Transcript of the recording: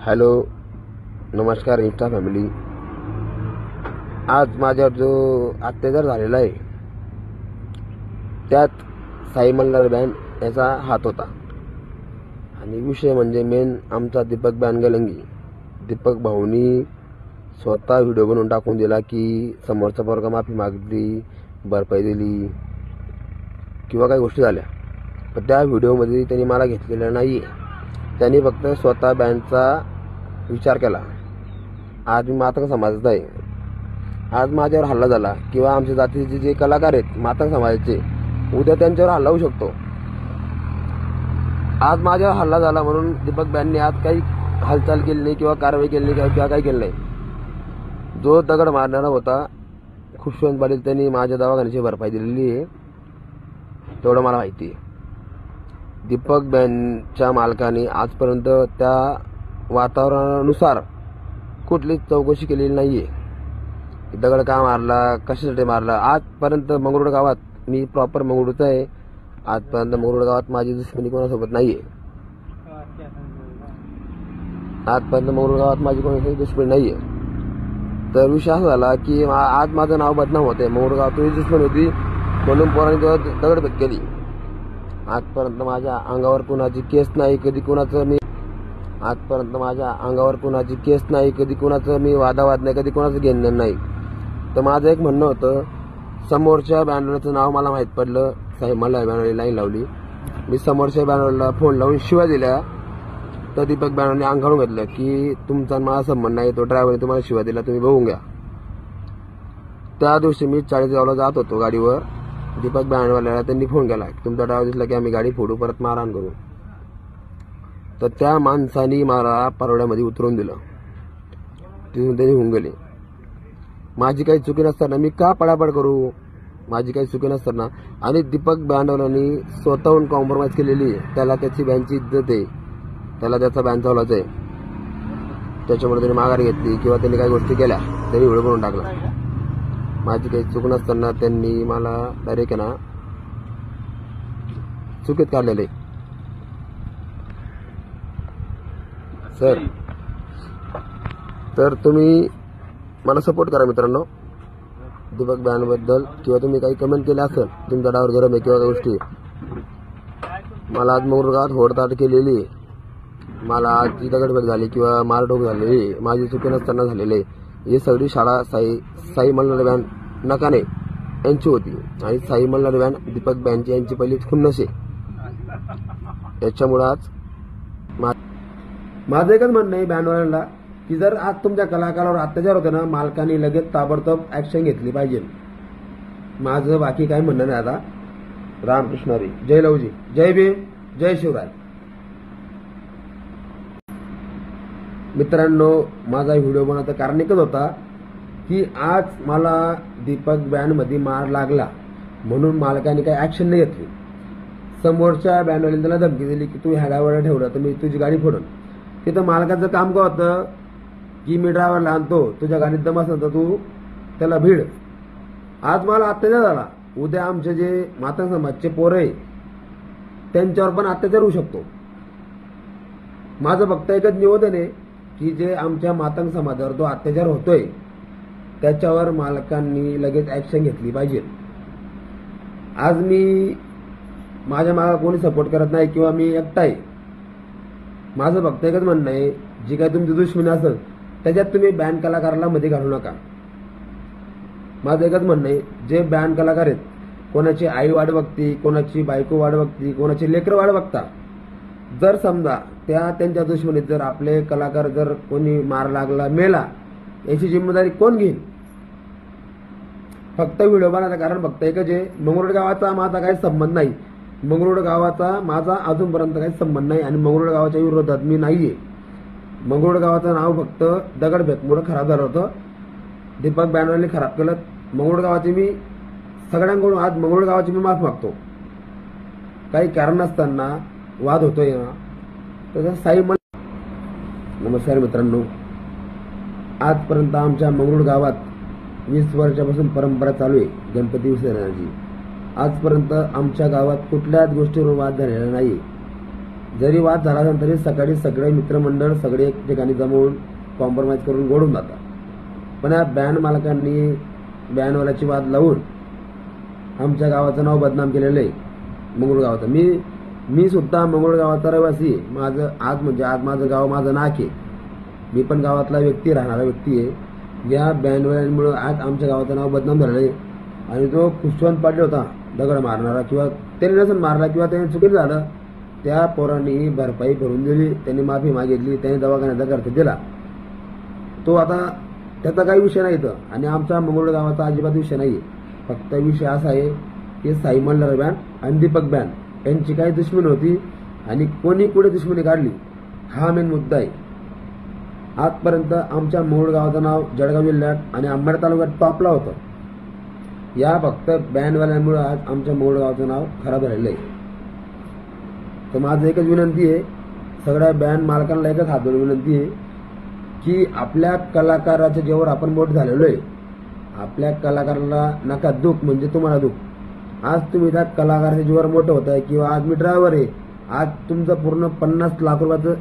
Hello, नमस्कार Insta family. आज माझ्यावर जो अत्याचार झालेला आहे त्यात साई मल्हार बँड याचा हात होता. आणि विषय म्हणजे मेन आमचा दीपक बॅनगलंगी. दीपक भाऊनी स्वतः व्हिडिओ बनवून टाकून दिला की समोरचा पोरगा माफी मागितली, भरपाई दिली किंवा काही गोष्टी झाल्या. पण त्या व्हिडिओमध्ये त्यांनी मला घेतलेलं नाही आहे. त्यांनी फक्त स्वतः बँडचा विचार केला. आज मी मातंग समाजाचा आहे. आज माझ्यावर हल्ला झाला किंवा आमच्या जातीचे जे कलाकार आहेत मातंग समाजाचे, उद्या त्यांच्यावर हल्ला होऊ शकतो. आज माझ्यावर हल्ला झाला म्हणून दीपक बँडने आज काही हालचाल केली नाही किंवा कारवाई केली नाही किंवा काही केलं नाही. जो दगड मारणारा होता खुशवंत पाटील, त्यांनी माझ्या दवाखान्याची भरपाई दिलेली आहे, तेवढं मला माहिती आहे. दीपक बँडच्या मालकाने आजपर्यंत त्या वातावरणानुसार कुठलीच चौकशी केलेली नाही आहे. दगड का मारला, कशासाठी मारला. आजपर्यंत मंगरुळ गावात, मी प्रॉपर मंगरुळचा आहे, आजपर्यंत मंगरुळ गावात माझी दुश्मनी कोणासोबत नाही आहे. आजपर्यंत मंगरुळ गावात माझी कोणासोबत दुश्मनी नाही आहे. तर विषय असा झाला की आज माझं नाव बदनाम होते. मंगरुळ गावात दुश्मनी होती म्हणून पोरांनी दगडफेक केली. आजपर्यंत माझ्या अंगावर कुणाची केस नाही, कधी कुणाचं मी आजपर्यंत माझ्या अंगावर कुणाची केस नाही, कधी कुणाचं मी वादावाद नाही, कधी कुणाचं घेणं नाही. तर माझं एक म्हणणं होतं, समोरच्या बॅनरचं नाव मला माहीत पडलं, साई मल्हार बॅनरला लाईन लावली. मी समोरच्या बॅनरला फोन लावून शिव्या दिल्या. तर दीपक बॅनरने अंगावून घेतलं की तुमचा माझा संबंध नाही, तो ड्रायव्हरने तुम्हाला शिव्या दिला, तुम्ही बघून घ्या. त्या दिवशी मी चाळीसगावला जात होतो गाडीवर. दीपक बँडवाल्याला त्यांनी फोन केला, तुमचा ड्रायव्हर दिसला की आम्ही गाडी फोडू, परत मारहाण करू. तर त्या माणसानी मला परवड्यामध्ये उतरवून दिलं. तिथून त्यांनी होऊन गेले. माझी काही चुकी नसताना मी का पडापड करू, माझी काही चुकी नसताना. आणि दीपक बँडवाल्यांनी स्वतःहून कॉम्प्रोमाइज केलेली आहे. त्याला त्याची बँडची इज्जत आहे, त्याला त्याचा बँड चालवायचा आहे. त्याच्यामुळे त्यांनी माघार घेतली किंवा त्यांनी काही गोष्टी केल्या, त्यांनी व्हिडिओ बनवून टाकला. माझी काही चूक नसताना त्यांनी मला डायरेक्ट ना चुकीत काढलेले. सर, तर तुम्ही मला सपोर्ट करा मित्रांनो. दीपक बँडबद्दल किंवा तुम्ही काही कमेंट केले असेल, तुमचा डावर गरम आहे किंवा काही गोष्टी, मला आज मंगरुळ गावात होडताट केलेली, मला आज दगडफेक झाली किंवा मारढोक झालेली, माझी चुकी नसताना झालेली आहे. ही सगळी शाळा साई मल्हार बँड नकाने यांची होती. आणि साई मल्हार बँड दीपक बँडची यांची पहिली खुन्नस आहे. याच्यामुळे आज माझं एकच म्हणणं आहे बँडवाल्यांना की जर आज तुमच्या कलाकारावर अत्याचार होते ना, मालकाने लगेच ताबडतोब ऍक्शन घेतली पाहिजे. माझं बाकी काही म्हणणं नाही. आता रामकृष्ण हरी, जय लवजी, जय भीम, जय शिवराय. मित्रांनो, माझा व्हिडिओ बनवण्याचं कारण एकच होता की आज मला दीपक बँडमध्ये मार लागला म्हणून मालकाने काही ऍक्शन नाही घेतली. समोरच्या बँडवाल्याने त्याला धमकी दिली की तू ह्याडावर ठेवलं तर मी तुझी गाडी फोडून. तिथं मालकाचं काम का होतं की मी ड्रायव्हरला आणतो, तुझ्या गाडीत दम असेल तर तू त्याला भीड. आज मला अत्याचार झाला, उद्या आमचे जे मातंग समाजचे पोरं आहे त्यांच्यावर पण अत्याचार होऊ शकतो. माझं फक्त एकच निवेदन आहे की जे आमच्या मातंग समाजावर जो अत्याचार होतोय त्याच्यावर मालकांनी लगेच ऍक्शन घेतली पाहिजे. आज मी माझ्या मागे कोणी सपोर्ट करत नाही किंवा मी एकटा आहे. माझं फक्त एकच म्हणणं आहे, जी काही तुमची दुश्मनी असेल त्याच्यात तुम्ही बँड कलाकाराला मध्ये घालू नका. माझं एकच म्हणणं आहे, जे बँड कलाकार आहेत, कोणाची आई वाट बघती, कोणाची बायको वाट बघती, कोणाची लेकरं वाट बघता. जर समजा त्यांच्या दुश्मनीत जर आपले कलाकार जर कोणी मार लागला, मेला, याची जिम्मेदारी कोण घेईल. फक्त व्हिडिओ बनायचं कारण फक्त एकच आहे, मंगरुळ गावाचा माझा काही संबंध नाही. मंगरुळ गावाचा माझा अजूनपर्यंत काही संबंध नाही आणि मंगरुळ गावाच्या विरोधात मी नाहीये. मंगरुळ गावाचं नाव फक्त दगडफेकमुळे खराब झालं होतं. दीपक बँडवाल्यांनी खराब केलं. मंगरुळ गावाची मी सगळ्यांकडून आज मंगरुळ गावाची मी माफ मागतो. काही कारण नसताना वाद होतोय ना, तर साई नमस्कार मित्रांनो. आजपर्यंत आमच्या मंगरुळ गावात 20 वर्षापासून परंपरा चालू आहे गणपती विसर्जनाची. आजपर्यंत आमच्या गावात कुठल्याच गोष्टीवर वाद झालेला नाही. जरी वाद झाला असेल तरी सकाळी सगळे मित्रमंडळ सगळे एक ठिकाणी जमवून कॉम्प्रोमाइज करून गोडून जातात. पण या बँड मालकांनी बँडवाल्याची वाद लावून आमच्या गावाचं नाव बदनाम केलेलं आहे. मंगरुळ गावाचं मी सुद्धा मंगरुळ गावाचा रहिवासी आहे. आज माझं गाव माझं नाक आहे. मी पण गावातला व्यक्ती राहणारा व्यक्ती आहे. या बँडवाल्यांमुळे आज आमच्या गावाचं नाव बदनाम झालेलं आहे. आणि जो खुशवंत पाटील होता दगड मारणारा, किंवा त्याने नसून मारला किंवा त्याने चुकीचं झालं, त्या पोरांनी भरपाई भरून दिली, त्यांनी माफी मागितली, त्यांनी दवाखान्याचा खर्च दिला. तो आता त्याचा काही विषय नाही इथं. आणि आमचा मंगरुळ गावाचा अजिबात विषय नाही. फक्त विषय असा आहे की साई मल्हार बँड आणि दीपक बँड यांची काही दुश्मनी होती आणि कोणी कुठे दुश्मनी काढली हा मेन मुद्दा आहे. आजपर्यंत आमच्या मंगरुळ गावाचं नाव जळगाव जिल्ह्यात आणि अंबड तालुक्यात टॉपला होतं. या फक्त बँडवाल्यांमुळे आज आमच्या मंगरुळ गावाचं नाव खराब झालेलं आहे. तर माझं एकच विनंती आहे, सगळ्या बँड मालकांना एकच हात जोडून विनंती आहे की आपल्या कलाकाराच्या जेव्हा आपण मोठ झालेलो आहे, आपल्या कलाकाराला नका दुःख म्हणजे तुम्हाला दुःख. आज तुम्ही त्या कलाकाराच्या जीवावर मोठं होत आहे, किंवा आज मी ड्रायव्हर आहे, आज तुमचं पूर्ण 50 लाख रुपयाचं